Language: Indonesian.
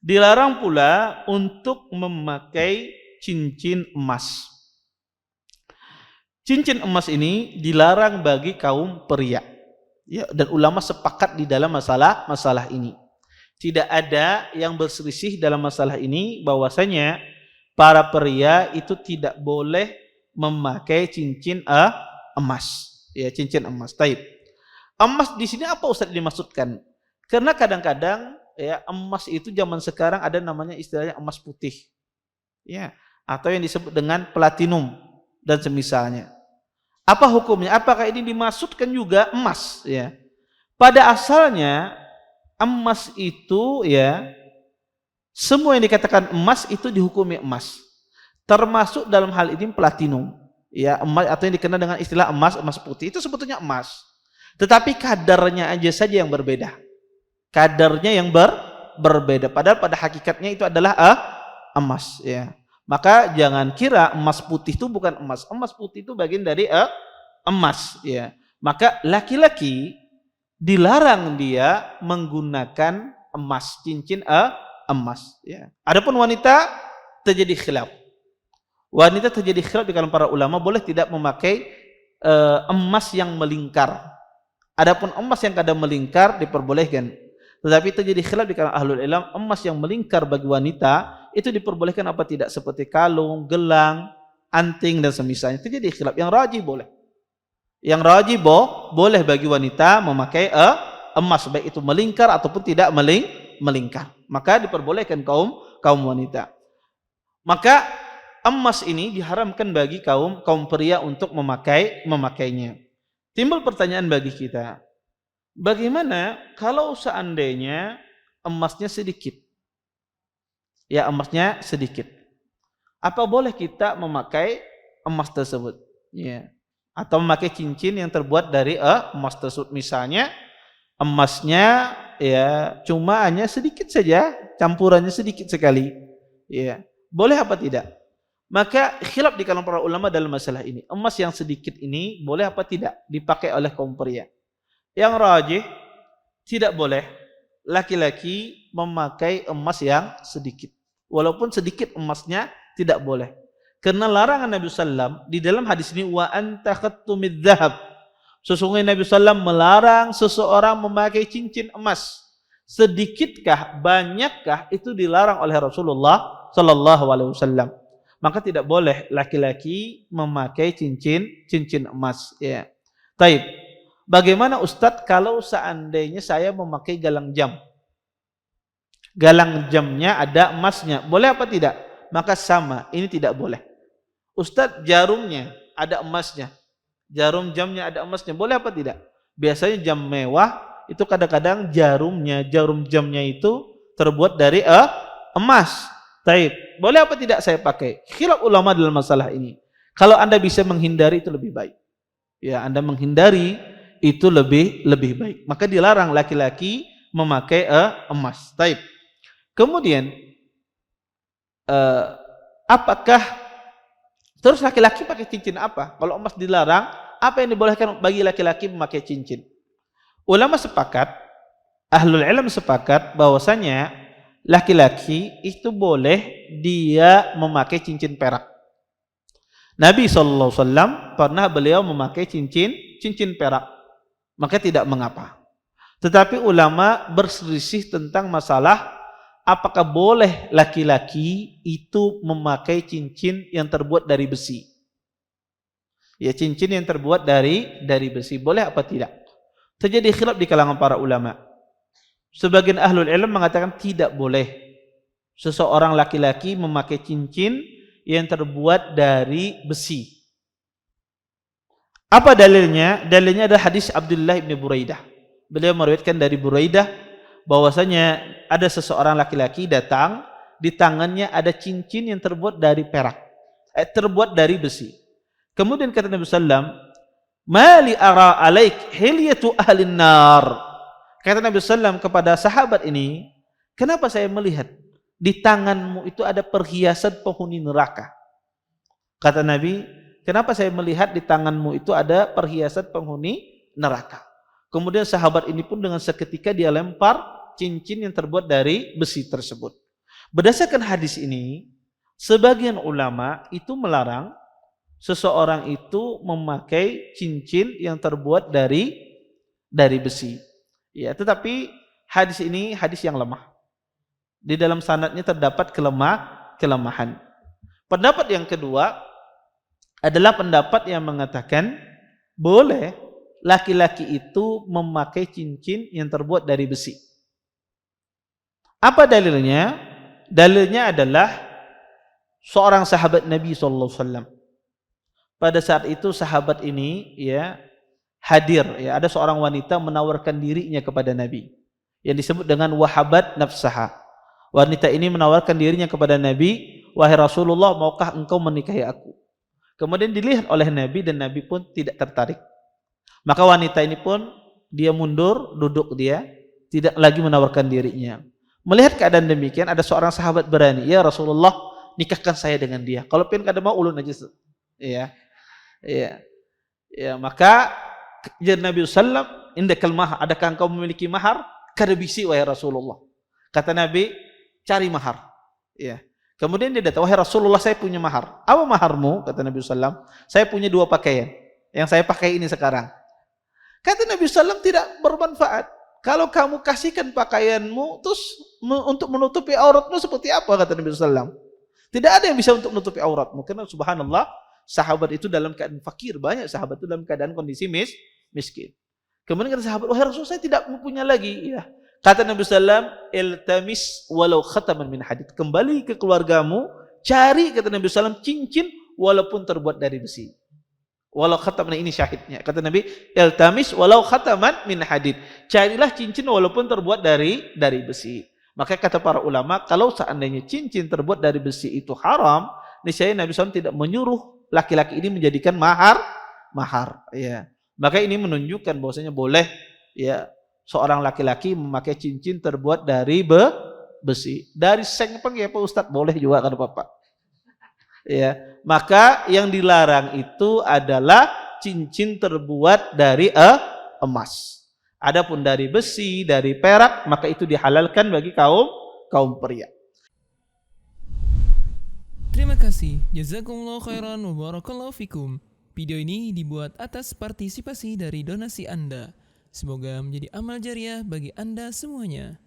Dilarang pula untuk memakai cincin emas. Cincin emas ini dilarang bagi kaum pria. Ya, dan ulama sepakat di dalam masalah ini. Tidak ada yang berselisih dalam masalah ini bahwasanya para pria itu tidak boleh memakai cincin emas. Ya, cincin emas. Taib. Emas di sini apa Ustaz dimaksudkan? Karena kadang-kadang ya emas itu zaman sekarang ada namanya istilahnya emas putih. Ya, atau yang disebut dengan platinum dan semisalnya. Apa hukumnya? Apakah ini dimaksudkan juga emas? Ya. Pada asalnya emas itu ya semua yang dikatakan emas itu dihukumi emas. Termasuk dalam hal ini platinum. Ya, emas atau yang dikenal dengan istilah emas putih itu sebetulnya emas. Tetapi kadarnya aja saja yang berbeda. Kadarnya yang berbeda. Padahal pada hakikatnya itu adalah emas. Ya. Maka jangan kira emas putih itu bukan emas. Emas putih itu bagian dari emas. Ya. Maka laki-laki dilarang dia menggunakan emas, cincin emas. Ya. Adapun wanita terjadi khilaf. Wanita terjadi khilaf di kalangan para ulama boleh tidak memakai emas yang melingkar. Adapun emas yang kadang melingkar diperbolehkan. Tetapi terjadi khilaf di kalangan ahlul ilm, emas yang melingkar bagi wanita itu diperbolehkan apa tidak, seperti kalung, gelang, anting dan semisalnya. Terjadi khilaf. Yang rajih boleh. Yang rajih boleh bagi wanita memakai emas, baik itu melingkar ataupun tidak melingkar. Maka diperbolehkan kaum wanita. Maka emas ini diharamkan bagi kaum pria untuk memakainya. Timbul pertanyaan bagi kita, bagaimana kalau seandainya emasnya sedikit? Ya, emasnya sedikit. Apa boleh kita memakai emas tersebut? Ya. Atau memakai cincin yang terbuat dari emas tersebut. Misalnya emasnya ya cuma hanya sedikit saja, campurannya sedikit sekali. Ya. Boleh apa tidak? Maka khilaf di kalangan para ulama dalam masalah ini. Emas yang sedikit ini boleh apa tidak dipakai oleh kaum pria? Yang rajih tidak boleh laki-laki memakai emas yang sedikit. Walaupun sedikit emasnya tidak boleh. Karena larangan Nabi sallam di dalam hadis ini, wa anta khattumid dzahab. Sesungguhnya Nabi sallam melarang seseorang memakai cincin emas. Sedikitkah, banyakkah, itu dilarang oleh Rasulullah sallallahu alaihi wasallam. Maka tidak boleh laki-laki memakai cincin emas. Ya. Taib. Bagaimana Ustadz kalau seandainya saya memakai galang jam? Galang jamnya ada emasnya. Boleh apa tidak? Maka sama. Ini tidak boleh. Ustadz jarumnya ada emasnya. Jarum jamnya ada emasnya. Boleh apa tidak? Biasanya jam mewah itu kadang-kadang jarum jamnya itu terbuat dari emas. Taib. Boleh apa tidak saya pakai? Khilaf ulama dalam masalah ini. Kalau Anda bisa menghindari itu lebih baik. Ya, Anda menghindari itu lebih baik. Maka dilarang laki-laki memakai emas. Taib. Kemudian apakah terus laki-laki pakai cincin apa? Kalau emas dilarang, apa yang dibolehkan bagi laki-laki memakai cincin? Ulama sepakat, ahlul ilm sepakat bahwasanya laki-laki itu boleh dia memakai cincin perak. Nabi SAW pernah beliau memakai cincin perak, maka tidak mengapa. Tetapi ulama berselisih tentang masalah apakah boleh laki-laki itu memakai cincin yang terbuat dari besi. Ya, cincin yang terbuat dari besi boleh apa tidak? Terjadi khilaf di kalangan para ulama. Sebagian ahlul ilm mengatakan tidak boleh seseorang laki-laki memakai cincin yang terbuat dari besi. Apa dalilnya? Dalilnya adalah hadis Abdullah bin Buraidah. Beliau meriwayatkan dari Buraidah bahwasanya ada seseorang laki-laki datang, di tangannya ada cincin yang terbuat dari perak, terbuat dari besi. Kemudian kata Nabi sallam, "Mali ara alaik hilyatu ahlin nar." Kata Nabi sallam kepada sahabat ini, "Kenapa saya melihat di tanganmu itu ada perhiasan penghuni neraka?" Kata Nabi, "Kenapa saya melihat di tanganmu itu ada perhiasan penghuni neraka?" Kemudian sahabat ini pun dengan seketika dia lempar cincin yang terbuat dari besi tersebut. Berdasarkan hadis ini, sebagian ulama itu melarang seseorang itu memakai cincin yang terbuat dari besi. Ya, tetapi hadis ini hadis yang lemah. Di dalam sanadnya terdapat kelemahan. Pendapat yang kedua adalah pendapat yang mengatakan boleh laki-laki itu memakai cincin yang terbuat dari besi. Apa dalilnya? Dalilnya adalah seorang sahabat Nabi SAW. Pada saat itu sahabat ini ya hadir, ya ada seorang wanita menawarkan dirinya kepada Nabi yang disebut dengan wahabat nafsaha. Wanita ini menawarkan dirinya kepada Nabi, wahai Rasulullah, maukah engkau menikahi aku? Kemudian dilihat oleh Nabi dan Nabi pun tidak tertarik. Maka wanita ini pun dia mundur, duduk dia, tidak lagi menawarkan dirinya. Melihat keadaan demikian, ada seorang sahabat berani, ya Rasulullah, nikahkan saya dengan dia. Kalau pengen kada mau ulun aja. Ya, maka jadi Nabi sallam, indakal mahar, adakah engkau memiliki mahar? Kada bisi wahai Rasulullah. Kata Nabi, cari mahar. Ya. Kemudian dia datang, wahai Rasulullah, saya punya mahar. Apa maharmu? Kata Nabi sallam, saya punya 2 pakaian yang saya pakai ini sekarang. Kata Nabi sallam, tidak bermanfaat. Kalau kamu kasihkan pakaianmu terus untuk menutupi auratmu seperti apa? Kata Nabi sallam. Tidak ada yang bisa untuk menutupi auratmu. Karena subhanallah, sahabat itu dalam keadaan fakir, banyak sahabat itu dalam keadaan kondisi miskin. Kemudian kata sahabat, wahai Rasul, saya tidak mempunyai lagi. Ya. Kata Nabi sallam, iltamis walau khataman min hadid. Kembali ke keluargamu, cari, kata Nabi sallam, cincin walaupun terbuat dari besi. Walau khataman, ini syahidnya. Kata Nabi, iltamis walau khataman min hadid. Carilah cincin walaupun terbuat dari besi. Maka kata para ulama, kalau seandainya cincin terbuat dari besi itu haram, niscaya Nabi SAW tidak menyuruh laki-laki ini menjadikan mahar. Ya. Maka ini menunjukkan bahwasanya boleh ya seorang laki-laki memakai cincin terbuat dari besi. Dari seng ya Pak Ustadz, boleh juga kata Bapak. Ya, maka yang dilarang itu adalah cincin terbuat dari emas. Adapun dari besi, dari perak, maka itu dihalalkan bagi kaum pria. Terima kasih. Jazakumullah khairan wa barakallahu fikum. Video ini dibuat atas partisipasi dari donasi Anda. Semoga menjadi amal jariah bagi Anda semuanya.